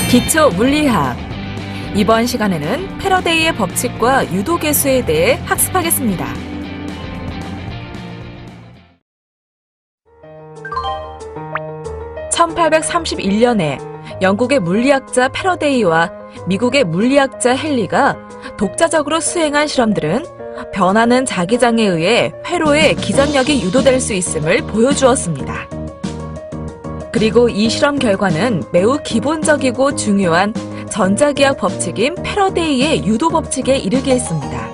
기초 물리학. 이번 시간에는 패러데이의 법칙과 유도계수에 대해 학습하겠습니다. (1831년에) 영국의 물리학자 패러데이와 미국의 물리학자 헨리가 독자적으로 수행한 실험들은 변하는 자기장에 의해 회로의 기전력이 유도될 수 있음을 보여주었습니다. 그리고 이 실험 결과는 매우 기본적이고 중요한 전자기학 법칙인 패러데이의 유도 법칙에 이르게 했습니다.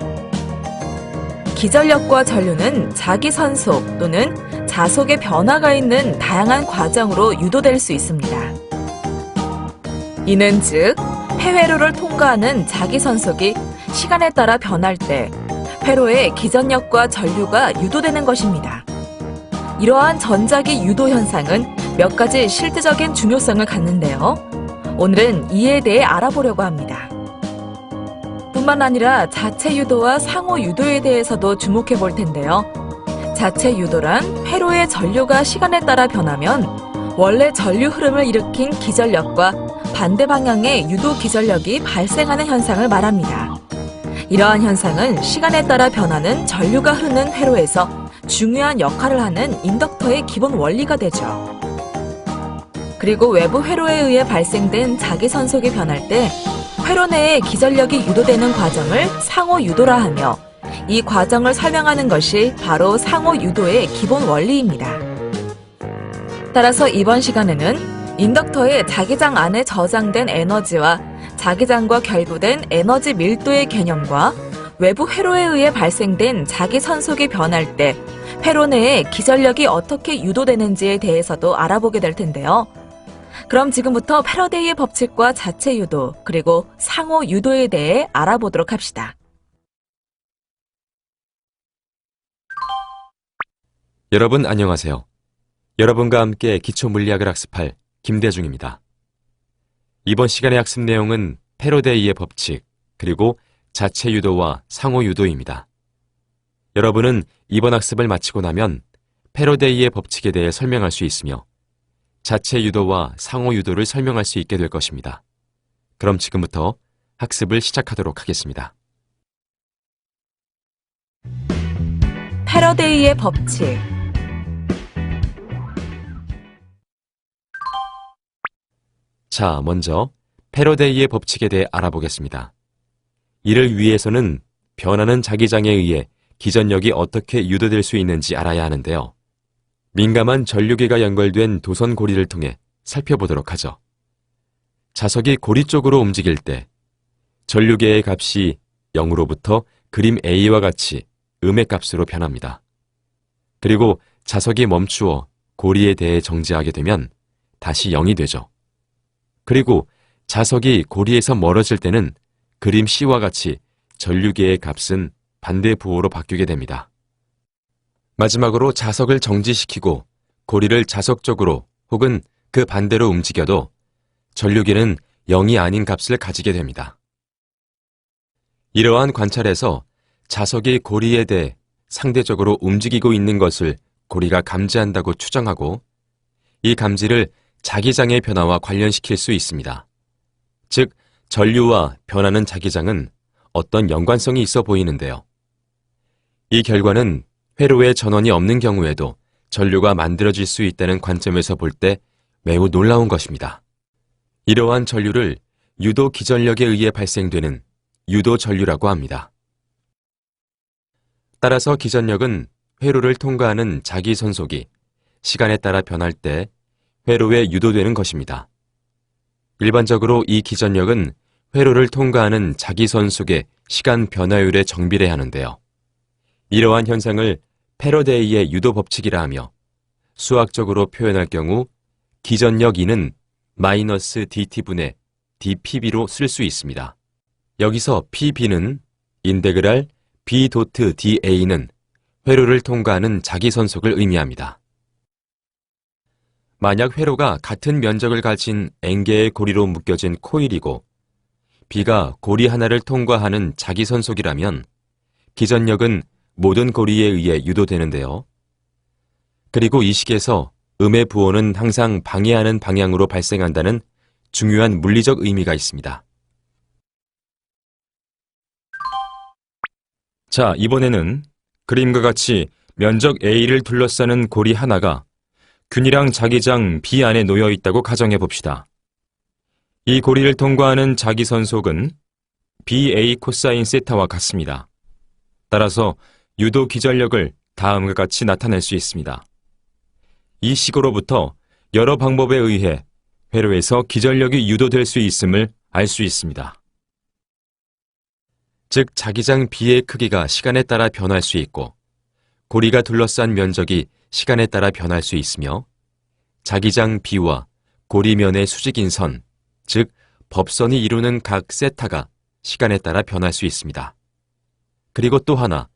기전력과 전류는 자기선속 또는 자속의 변화가 있는 다양한 과정으로 유도될 수 있습니다. 이는 즉, 폐회로를 통과하는 자기선속이 시간에 따라 변할 때 회로의 기전력과 전류가 유도되는 것입니다. 이러한 전자기 유도 현상은 몇 가지 실질적인 중요성을 갖는데요. 오늘은 이에 대해 알아보려고 합니다. 뿐만 아니라 자체 유도와 상호 유도에 대해서도 주목해 볼 텐데요. 자체 유도란 회로의 전류가 시간에 따라 변하면 원래 전류 흐름을 일으킨 기전력과 반대 방향의 유도 기전력이 발생하는 현상을 말합니다. 이러한 현상은 시간에 따라 변하는 전류가 흐르는 회로에서 중요한 역할을 하는 인덕터의 기본 원리가 되죠. 그리고 외부 회로에 의해 발생된 자기선속이 변할 때 회로 내에 기전력이 유도되는 과정을 상호 유도라 하며, 이 과정을 설명하는 것이 바로 상호 유도의 기본 원리입니다. 따라서 이번 시간에는 인덕터의 자기장 안에 저장된 에너지와 자기장과 결부된 에너지 밀도의 개념과 외부 회로에 의해 발생된 자기선속이 변할 때 회로 내에 기전력이 어떻게 유도되는지에 대해서도 알아보게 될 텐데요. 그럼 지금부터 패러데이의 법칙과 자체 유도, 그리고 상호 유도에 대해 알아보도록 합시다. 여러분 안녕하세요. 여러분과 함께 기초 물리학을 학습할 김대중입니다. 이번 시간의 학습 내용은 패러데이의 법칙, 그리고 자체 유도와 상호 유도입니다. 여러분은 이번 학습을 마치고 나면 패러데이의 법칙에 대해 설명할 수 있으며 자체 유도와 상호 유도를 설명할 수 있게 될 것입니다. 그럼 지금부터 학습을 시작하도록 하겠습니다. 패러데이의 법칙. 자, 먼저 패러데이의 법칙에 대해 알아보겠습니다. 이를 위해서는 변하는 자기장에 의해 기전력이 어떻게 유도될 수 있는지 알아야 하는데요. 민감한 전류계가 연결된 도선 고리를 통해 살펴보도록 하죠. 자석이 고리 쪽으로 움직일 때 전류계의 값이 0으로부터 그림 A와 같이 음의 값으로 변합니다. 그리고 자석이 멈추어 고리에 대해 정지하게 되면 다시 0이 되죠. 그리고 자석이 고리에서 멀어질 때는 그림 C와 같이 전류계의 값은 반대 부호로 바뀌게 됩니다. 마지막으로 자석을 정지시키고 고리를 자석 쪽으로 혹은 그 반대로 움직여도 전류계는 0이 아닌 값을 가지게 됩니다. 이러한 관찰에서 자석이 고리에 대해 상대적으로 움직이고 있는 것을 고리가 감지한다고 추정하고, 이 감지를 자기장의 변화와 관련시킬 수 있습니다. 즉, 전류와 변하는 자기장은 어떤 연관성이 있어 보이는데요. 이 결과는 회로에 전원이 없는 경우에도 전류가 만들어질 수 있다는 관점에서 볼 때 매우 놀라운 것입니다. 이러한 전류를 유도 기전력에 의해 발생되는 유도 전류라고 합니다. 따라서 기전력은 회로를 통과하는 자기선속이 시간에 따라 변할 때 회로에 유도되는 것입니다. 일반적으로 이 기전력은 회로를 통과하는 자기선속의 시간 변화율에 정비례하는데요. 이러한 현상을 패러데이의 유도 법칙이라 하며, 수학적으로 표현할 경우 기전력 E는 마이너스 dt분의 dpb로 쓸 수 있습니다. 여기서 pb는 인테그랄 b 도트 da는 회로를 통과하는 자기선속을 의미합니다. 만약 회로가 같은 면적을 가진 N개의 고리로 묶여진 코일이고 B가 고리 하나를 통과하는 자기선속이라면 기전력은 모든 고리에 의해 유도되는데요. 그리고 이 식에서 음의 부호는 항상 방해하는 방향으로 발생한다는 중요한 물리적 의미가 있습니다. 자, 이번에는 그림과 같이 면적 A를 둘러싸는 고리 하나가 균이랑 자기장 B 안에 놓여 있다고 가정해 봅시다. 이 고리를 통과하는 자기선속은 BA 코사인 세타와 같습니다. 따라서 유도 기전력을 다음과 같이 나타낼 수 있습니다. 이 식으로부터 여러 방법에 의해 회로에서 기전력이 유도될 수 있음을 알 수 있습니다. 즉, 자기장 B의 크기가 시간에 따라 변할 수 있고 고리가 둘러싼 면적이 시간에 따라 변할 수 있으며 자기장 B와 고리면의 수직인 선, 즉 법선이 이루는 각 세타가 시간에 따라 변할 수 있습니다. 그리고 또 하나,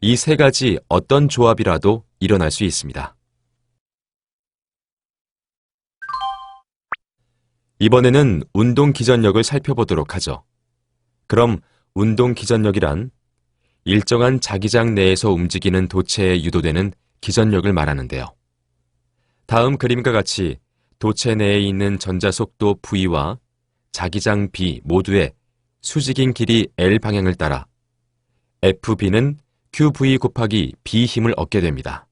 이 세 가지 어떤 조합이라도 일어날 수 있습니다. 이번에는 운동 기전력을 살펴보도록 하죠. 그럼 운동 기전력이란 일정한 자기장 내에서 움직이는 도체에 유도되는 기전력을 말하는데요. 다음 그림과 같이 도체 내에 있는 전자속도 V와 자기장 B 모두의 수직인 길이 L 방향을 따라 FB는 QV 곱하기 B 힘을 얻게 됩니다.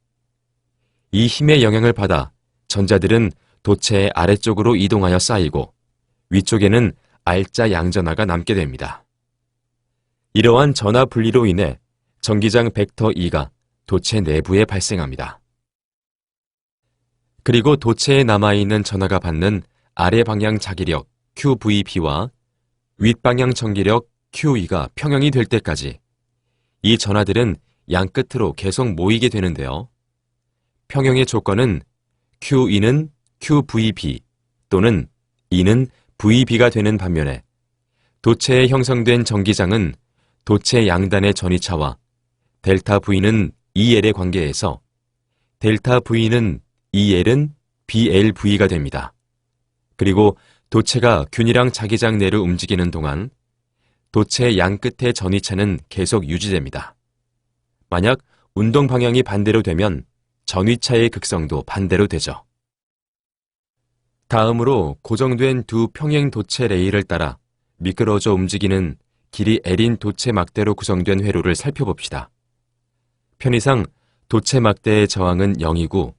이 힘의 영향을 받아 전자들은 도체의 아래쪽으로 이동하여 쌓이고 위쪽에는 R자 양전하가 남게 됩니다. 이러한 전하 분리로 인해 전기장 벡터 E가 도체 내부에 발생합니다. 그리고 도체에 남아있는 전하가 받는 아래 방향 자기력 QVB와 윗방향 전기력 QE가 평형이 될 때까지 이 전하들은 양 끝으로 계속 모이게 되는데요. 평형의 조건은 QE는 QVB 또는 E는 VB가 되는 반면에 도체에 형성된 전기장은 도체 양단의 전위차와 델타 V는 EL의 관계에서 델타 V는 EL은 BLV가 됩니다. 그리고 도체가 균이랑 자기장 내로 움직이는 동안 도체 양 끝의 전위차는 계속 유지됩니다. 만약 운동 방향이 반대로 되면 전위차의 극성도 반대로 되죠. 다음으로 고정된 두 평행 도체 레일을 따라 미끄러져 움직이는 길이 L인 도체 막대로 구성된 회로를 살펴봅시다. 편의상 도체 막대의 저항은 0이고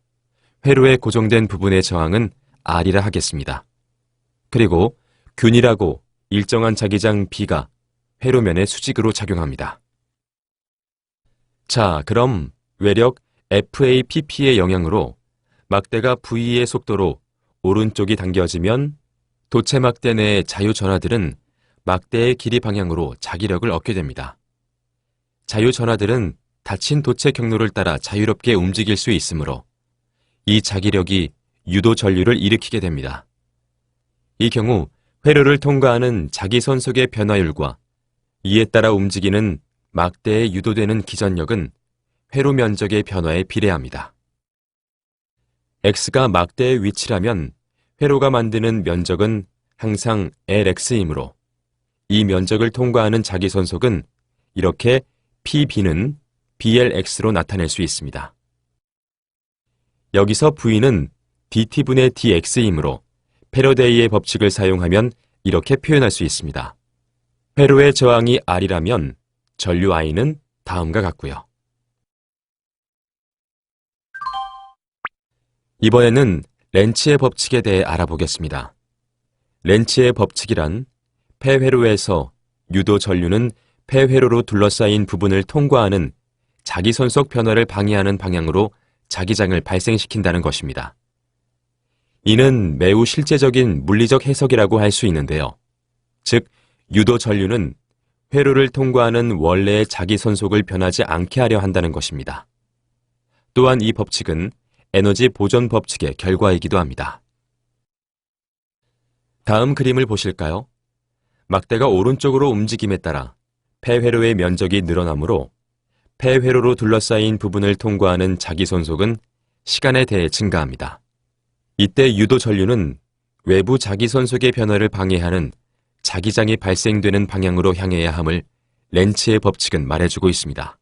회로에 고정된 부분의 저항은 R이라 하겠습니다. 그리고 균이라고 일정한 자기장 B가 회로면에 수직으로 작용합니다. 자, 그럼 외력 FAPP의 영향으로 막대가 V의 속도로 오른쪽이 당겨지면 도체 막대 내의 자유 전하들은 막대의 길이 방향으로 자기력을 얻게 됩니다. 자유 전하들은 닫힌 도체 경로를 따라 자유롭게 움직일 수 있으므로 이 자기력이 유도 전류를 일으키게 됩니다. 이 경우 회로를 통과하는 자기선속의 변화율과 이에 따라 움직이는 막대에 유도되는 기전력은 회로 면적의 변화에 비례합니다. X가 막대의 위치라면 회로가 만드는 면적은 항상 LX이므로 이 면적을 통과하는 자기선속은 이렇게 PB는 BLX로 나타낼 수 있습니다. 여기서 V는 dT분의 dX이므로 패러데이의 법칙을 사용하면 이렇게 표현할 수 있습니다. 회로의 저항이 R이라면 전류 I는 다음과 같고요. 이번에는 렌츠의 법칙에 대해 알아보겠습니다. 렌츠의 법칙이란 폐회로에서 유도 전류는 폐회로로 둘러싸인 부분을 통과하는 자기선속 변화를 방해하는 방향으로 자기장을 발생시킨다는 것입니다. 이는 매우 실제적인 물리적 해석이라고 할 수 있는데요. 즉, 유도 전류는 회로를 통과하는 원래의 자기선속을 변하지 않게 하려 한다는 것입니다. 또한 이 법칙은 에너지 보존 법칙의 결과이기도 합니다. 다음 그림을 보실까요? 막대가 오른쪽으로 움직임에 따라 폐회로의 면적이 늘어나므로 폐회로로 둘러싸인 부분을 통과하는 자기선속은 시간에 대해 증가합니다. 이때 유도 전류는 외부 자기선속의 변화를 방해하는 자기장이 발생되는 방향으로 향해야 함을 렌츠의 법칙은 말해주고 있습니다.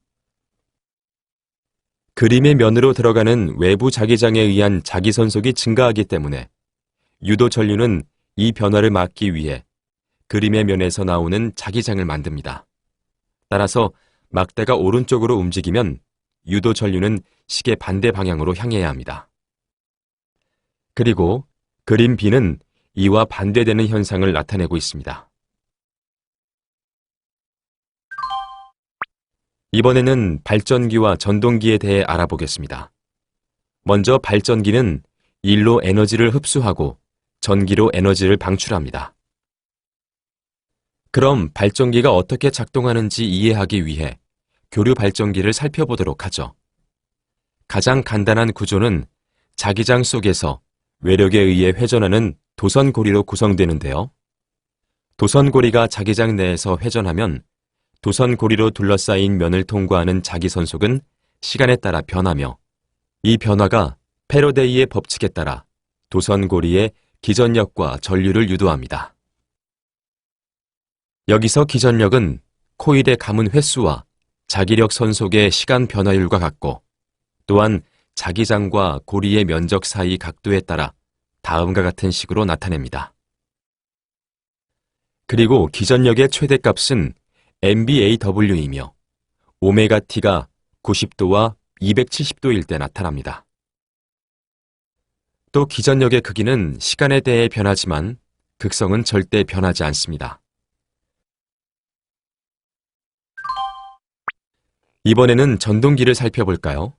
그림의 면으로 들어가는 외부 자기장에 의한 자기선속이 증가하기 때문에 유도 전류는 이 변화를 막기 위해 그림의 면에서 나오는 자기장을 만듭니다. 따라서 막대가 오른쪽으로 움직이면 유도 전류는 식의 반대 방향으로 향해야 합니다. 그리고 그림 B는 이와 반대되는 현상을 나타내고 있습니다. 이번에는 발전기와 전동기에 대해 알아보겠습니다. 먼저 발전기는 일로 에너지를 흡수하고 전기로 에너지를 방출합니다. 그럼 발전기가 어떻게 작동하는지 이해하기 위해 교류 발전기를 살펴보도록 하죠. 가장 간단한 구조는 자기장 속에서 외력에 의해 회전하는 도선고리로 구성되는데요. 도선고리가 자기장 내에서 회전하면 도선고리로 둘러싸인 면을 통과하는 자기선속은 시간에 따라 변하며 이 변화가 패러데이의 법칙에 따라 도선고리의 기전력과 전류를 유도합니다. 여기서 기전력은 코일에 감은 횟수와 자기력 선속의 시간 변화율과 같고 또한 자기장과 고리의 면적 사이 각도에 따라 다음과 같은 식으로 나타냅니다. 그리고 기전력의 최대값은 MBAW이며 오메가 T가 90도와 270도일 때 나타납니다. 또 기전력의 크기는 시간에 대해 변하지만 극성은 절대 변하지 않습니다. 이번에는 전동기를 살펴볼까요?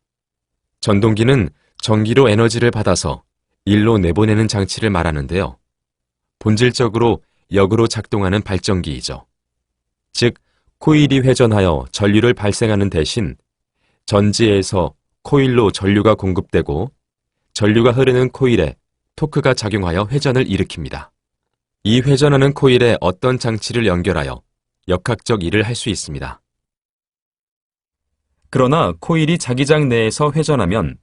전동기는 전기로 에너지를 받아서 일로 내보내는 장치를 말하는데요. 본질적으로 역으로 작동하는 발전기이죠. 즉, 코일이 회전하여 전류를 발생하는 대신 전지에서 코일로 전류가 공급되고 전류가 흐르는 코일에 토크가 작용하여 회전을 일으킵니다. 이 회전하는 코일에 어떤 장치를 연결하여 역학적 일을 할 수 있습니다. 그러나 코일이 자기장 내에서 회전하면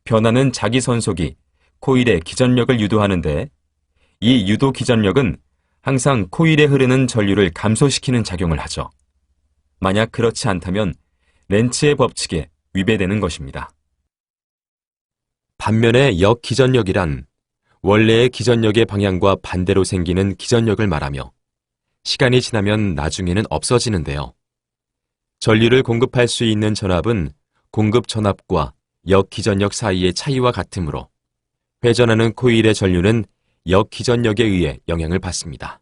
변하는 자기선속이 코일의 기전력을 유도하는데 이 유도 기전력은 항상 코일에 흐르는 전류를 감소시키는 작용을 하죠. 만약 그렇지 않다면 렌츠의 법칙에 위배되는 것입니다. 반면에 역기전력이란 원래의 기전력의 방향과 반대로 생기는 기전력을 말하며 시간이 지나면 나중에는 없어지는데요. 전류를 공급할 수 있는 전압은 공급 전압과 역기전력 사이의 차이와 같으므로 회전하는 코일의 전류는 역기전력에 의해 영향을 받습니다.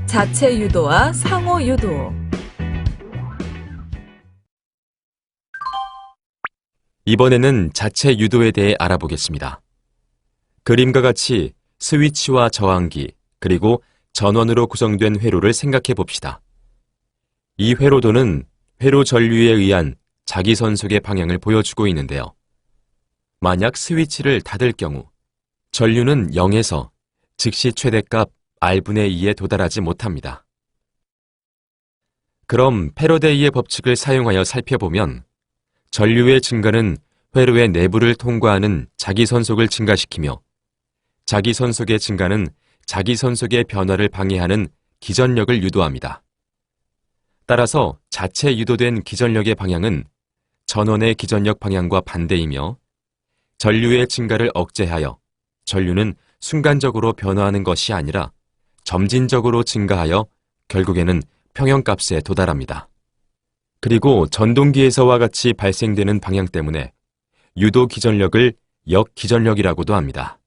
자체 유도와 상호 유도. 이번에는 자체 유도에 대해 알아보겠습니다. 그림과 같이 스위치와 저항기 그리고 전원으로 구성된 회로를 생각해 봅시다. 이 회로도는 회로 전류에 의한 자기선속의 방향을 보여주고 있는데요. 만약 스위치를 닫을 경우 전류는 0에서 즉시 최대값 R분의 2에 도달하지 못합니다. 그럼 패러데이의 법칙을 사용하여 살펴보면 전류의 증가는 회로의 내부를 통과하는 자기선속을 증가시키며 자기선속의 증가는 자기선속의 변화를 방해하는 기전력을 유도합니다. 따라서 자체 유도된 기전력의 방향은 전원의 기전력 방향과 반대이며 전류의 증가를 억제하여 전류는 순간적으로 변화하는 것이 아니라 점진적으로 증가하여 결국에는 평형값에 도달합니다. 그리고 전동기에서와 같이 발생되는 방향 때문에 유도 기전력을 역기전력이라고도 합니다.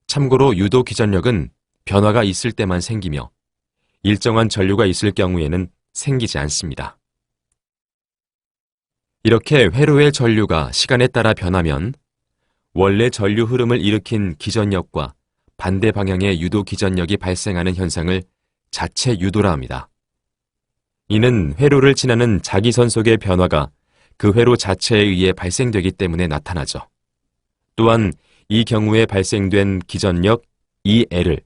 참고로 유도 기전력은 변화가 있을 때만 생기며 일정한 전류가 있을 경우에는 생기지 않습니다. 이렇게 회로의 전류가 시간에 따라 변하면 원래 전류 흐름을 일으킨 기전력과 반대 방향의 유도 기전력이 발생하는 현상을 자체 유도라 합니다. 이는 회로를 지나는 자기선속의 변화가 그 회로 자체에 의해 발생되기 때문에 나타나죠. 또한 이 경우에 발생된 기전력 EL을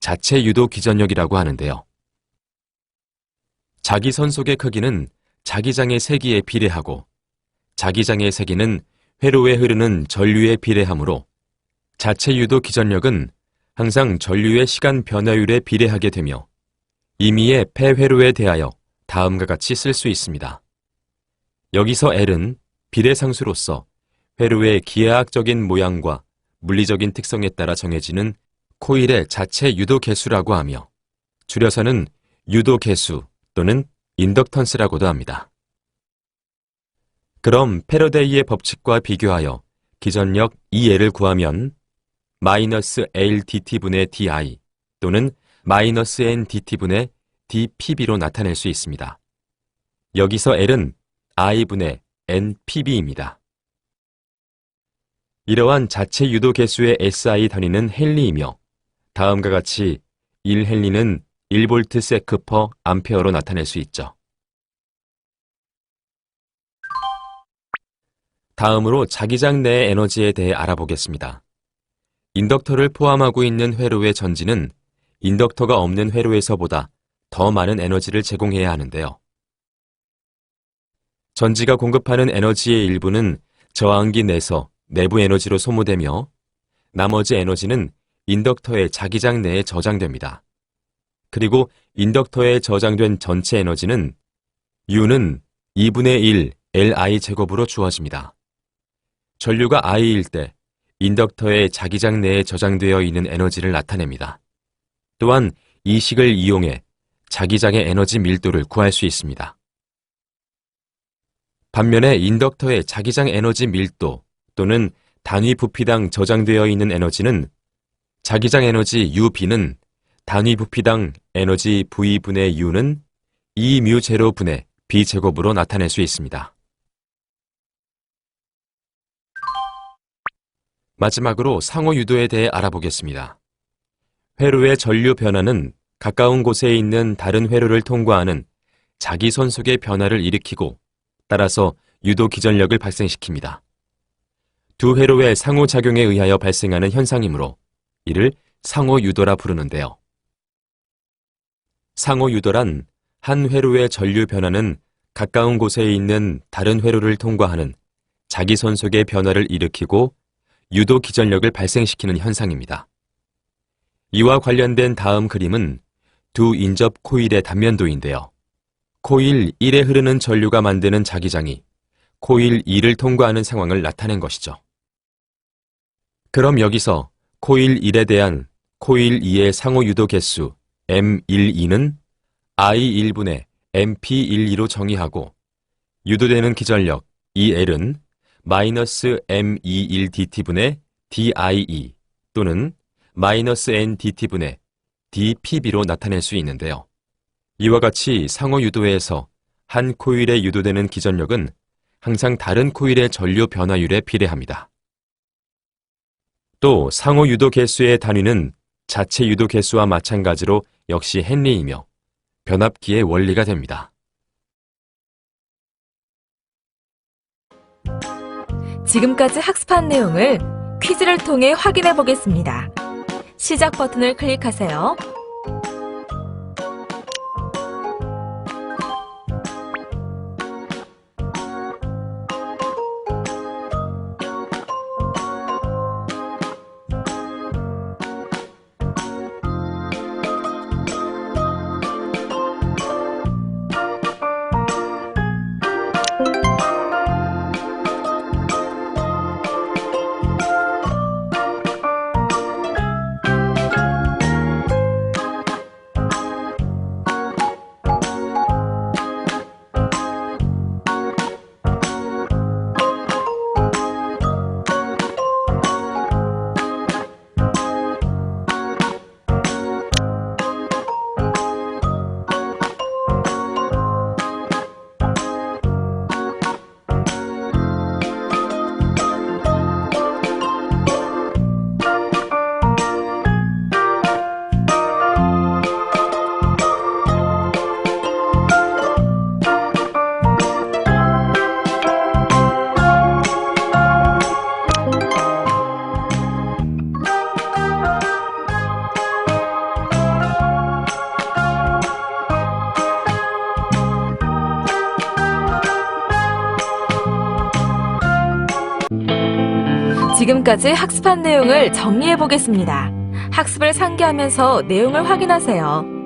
자체 유도 기전력이라고 하는데요. 자기선속의 크기는 자기장의 세기에 비례하고 자기장의 세기는 회로에 흐르는 전류에 비례하므로 자체 유도 기전력은 항상 전류의 시간 변화율에 비례하게 되며 임의의 폐회로에 대하여 다음과 같이 쓸 수 있습니다. 여기서 L은 비례상수로서 회로의 기하학적인 모양과 물리적인 특성에 따라 정해지는 코일의 자체 유도 개수라고 하며 줄여서는 유도 개수 또는 인덕턴스라고도 합니다. 그럼 패러데이의 법칙과 비교하여 기전력 EL을 구하면 마이너스 LDT분의 DI 또는 마이너스 NDT분의 DPB로 나타낼 수 있습니다. 여기서 L은 I분의 NPB입니다. 이러한 자체 유도 개수의 SI 단위는 헨리이며 다음과 같이 1헨리는 1V 세크 퍼 암페어로 나타낼 수 있죠. 다음으로 자기장 내의 에너지에 대해 알아보겠습니다. 인덕터를 포함하고 있는 회로의 전지는 인덕터가 없는 회로에서보다 더 많은 에너지를 제공해야 하는데요. 전지가 공급하는 에너지의 일부는 저항기 내에서 내부 에너지로 소모되며 나머지 에너지는 인덕터의 자기장 내에 저장됩니다. 그리고 인덕터에 저장된 전체 에너지는 U는 2분의 1 Li 제곱으로 주어집니다. 전류가 I일 때 인덕터의 자기장 내에 저장되어 있는 에너지를 나타냅니다. 또한 이 식을 이용해 자기장의 에너지 밀도를 구할 수 있습니다. 반면에 인덕터의 자기장 에너지 밀도 또는 단위 부피당 저장되어 있는 에너지는 자기장 에너지 UB는 단위 부피당 에너지 V분의 U는 2μ0분의 B제곱으로 나타낼 수 있습니다. 마지막으로 상호 유도에 대해 알아보겠습니다. 회로의 전류 변화는 가까운 곳에 있는 다른 회로를 통과하는 자기 선속의 변화를 일으키고 따라서 유도 기전력을 발생시킵니다. 두 회로의 상호작용에 의하여 발생하는 현상이므로 이를 상호유도라 부르는데요. 상호유도란 한 회로의 전류 변화는 가까운 곳에 있는 다른 회로를 통과하는 자기 선속의 변화를 일으키고 유도 기전력을 발생시키는 현상입니다. 이와 관련된 다음 그림은 두 인접 코일의 단면도인데요. 코일 1에 흐르는 전류가 만드는 자기장이 코일 2를 통과하는 상황을 나타낸 것이죠. 그럼 여기서 코일 1에 대한 코일 2의 상호 유도 개수 M12는 I1분의 MP12로 정의하고 유도되는 기전력 EL은 마이너스 M21DT분의 DIE 또는 마이너스 NDT분의 DPB로 나타낼 수 있는데요. 이와 같이 상호 유도에서 한 코일에 유도되는 기전력은 항상 다른 코일의 전류 변화율에 비례합니다. 또 상호 유도 개수의 단위는 자체 유도 개수와 마찬가지로 역시 헨리이며 변압기의 원리가 됩니다. 지금까지 학습한 내용을 퀴즈를 통해 확인해 보겠습니다. 시작 버튼을 클릭하세요. 지금까지 학습한 내용을 정리해 보겠습니다. 학습을 상기하면서 내용을 확인하세요.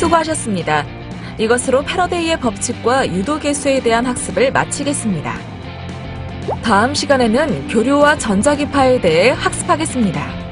수고하셨습니다. 이것으로 패러데이의 법칙과 유도 개수에 대한 학습을 마치겠습니다. 다음 시간에는 교류와 전자기파에 대해 학습하겠습니다.